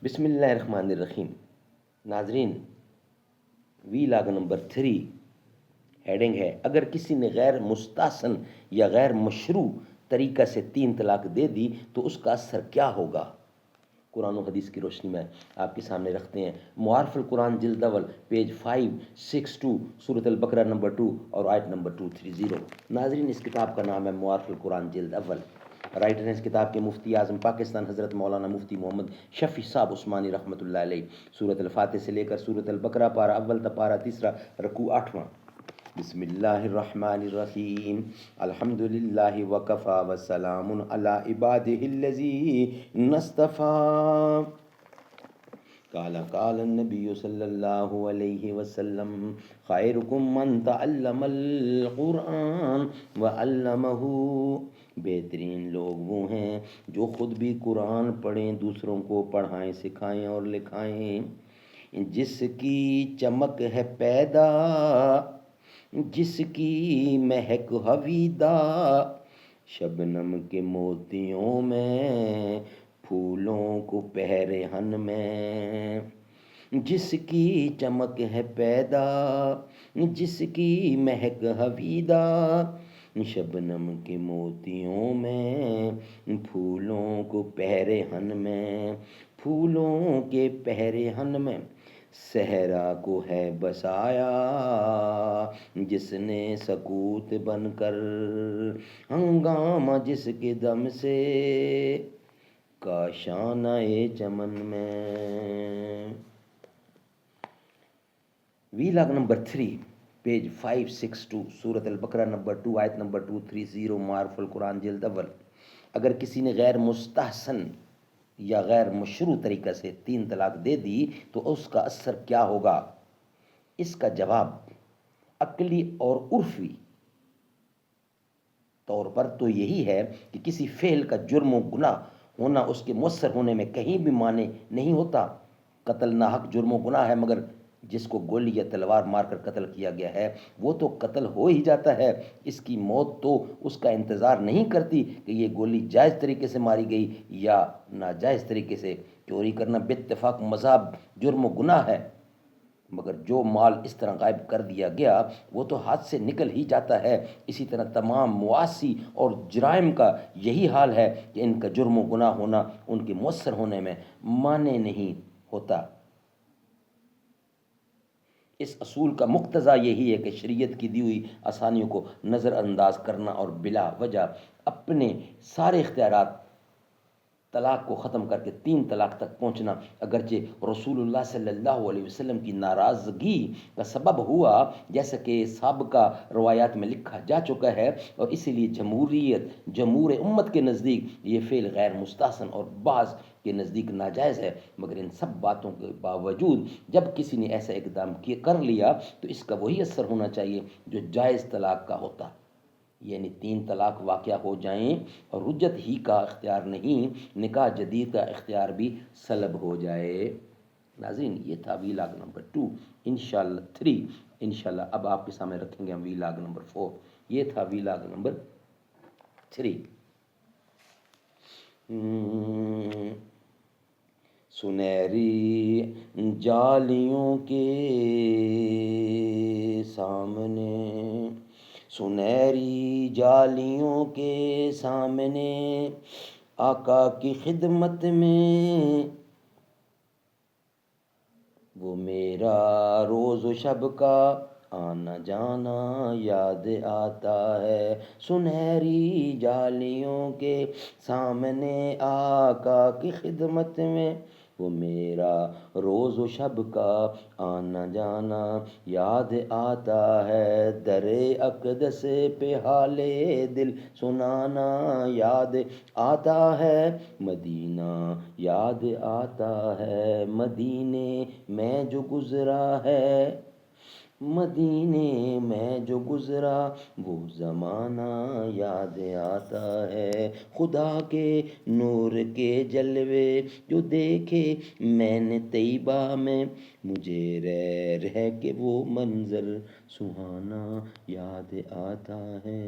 بسم اللہ الرحمن الرحیم۔ ناظرین، وی لاگ نمبر 3 ہیڈنگ ہے اگر کسی نے غیر مستحسن یا غیر مشروع طریقہ سے 3 طلاق دے دی تو اس کا اثر کیا ہوگا؟ قرآن و حدیث کی روشنی میں آپ کے سامنے رکھتے ہیں۔ معارف القرآن جلد اول پیج 562 سورۃ البقرہ نمبر 2 اور آیت نمبر 230۔ ناظرین، اس کتاب کا نام ہے معارف القرآن جلد اول۔ رائٹر ہیں اس کتاب کے مفتی اعظم پاکستان حضرت مولانا مفتی محمد شفیع صاحب عثمانی رحمۃ اللہ علیہ۔ سورۃ الفاتح سے لے کر سورۃ البقرہ پارہ اول تا پارہ تیسرا رکوع 8واں۔ بسم اللہ الرحمن الرحیم۔ الحمد للہ وکفی وسلام علی عبادہ الذین اصطفی۔ قال النبی صلی اللہ علیہ وسلم خیرکم من تعلم القرآن وعلمہ۔ بہترین لوگ وہ ہیں جو خود بھی قرآن پڑھیں، دوسروں کو پڑھائیں، سکھائیں اور لکھائیں۔ جس کی چمک ہے پیدا، جس کی مہک ہویدا، شبنم کے موتیوں میں، پھولوں کو پہرہن میں۔ جس کی چمک ہے پیدا، جس کی مہک ہویدا، شبنم کے موتیوں میں، پھولوں کو پہرہن میں، پھولوں کے پہرہن میں۔ صحرا کو ہے بسایا جس نے سکوت بن کر، ہنگامہ جس کے دم سے، کاشانہ چمن میں۔ وی لاگ نمبر 3 پیج 562 سورۃ البقرہ نمبر 2 آیت نمبر 230۔ معارف القرآن جلد اول۔ اگر کسی نے غیر مستحسن یا غیر مشروع طریقہ سے 3 طلاق دے دی تو اس کا اثر کیا ہوگا؟ اس کا جواب عقلی اور عرفی طور پر تو یہی ہے کہ کسی فعل کا جرم و گناہ ہونا اس کے مؤثر ہونے میں کہیں بھی مانع نہیں ہوتا۔ قتل ناحق جرم و گناہ ہے، مگر جس کو گولی یا تلوار مار کر قتل کیا گیا ہے وہ تو قتل ہو ہی جاتا ہے۔ اس کی موت تو اس کا انتظار نہیں کرتی کہ یہ گولی جائز طریقے سے ماری گئی یا ناجائز طریقے سے۔ چوری کرنا باتفاق مذہب جرم و گناہ ہے، مگر جو مال اس طرح غائب کر دیا گیا وہ تو ہاتھ سے نکل ہی جاتا ہے۔ اسی طرح تمام معاصی اور جرائم کا یہی حال ہے کہ ان کا جرم و گناہ ہونا ان کے مؤثر ہونے میں مانع نہیں ہوتا۔ اس اصول کا مقتضا یہی ہے کہ شریعت کی دی ہوئی آسانیوں کو نظر انداز کرنا اور بلا وجہ اپنے سارے اختیارات طلاق کو ختم کر کے 3 طلاق تک پہنچنا اگرچہ رسول اللہ صلی اللہ علیہ وسلم کی ناراضگی کا سبب ہوا، جیسا کہ سابقہ روایات میں لکھا جا چکا ہے، اور اسی لیے جمہور امت کے نزدیک یہ فعل غیر مستحسن اور بعض کے نزدیک ناجائز ہے۔ مگر ان سب باتوں کے باوجود جب کسی نے ایسا اقدام کر لیا تو اس کا وہی اثر ہونا چاہیے جو جائز طلاق کا ہوتا، یعنی 3 طلاق واقع ہو جائیں اور رجعت ہی کا اختیار نہیں، نکاح جدید کا اختیار بھی سلب ہو جائے۔ ناظرین، یہ تھا وی لاگ نمبر 2 انشاءاللہ 3۔ انشاءاللہ اب آپ کے سامنے رکھیں گے ہم وی لاگ نمبر 4۔ یہ تھا وی لاگ نمبر 3۔ سنہری جالیوں کے سامنے، سنہری جالیوں کے سامنے، آقا کی خدمت میں وہ میرا روز و شب کا آنا جانا یاد آتا ہے۔ سنہری جالیوں کے سامنے، آقا کی خدمت میں وہ میرا روز و شب کا آنا جانا یاد آتا ہے۔ در اقدس پہ حال دل سنانا یاد آتا ہے، مدینہ یاد آتا ہے۔ مدینے میں جو گزرا ہے، مدینے میں جو گزرا وہ زمانہ یاد آتا ہے۔ خدا کے نور کے جلوے جو دیکھے میں نے طیبہ میں، مجھے رہ رہ کے وہ منظر سہانا یاد آتا ہے۔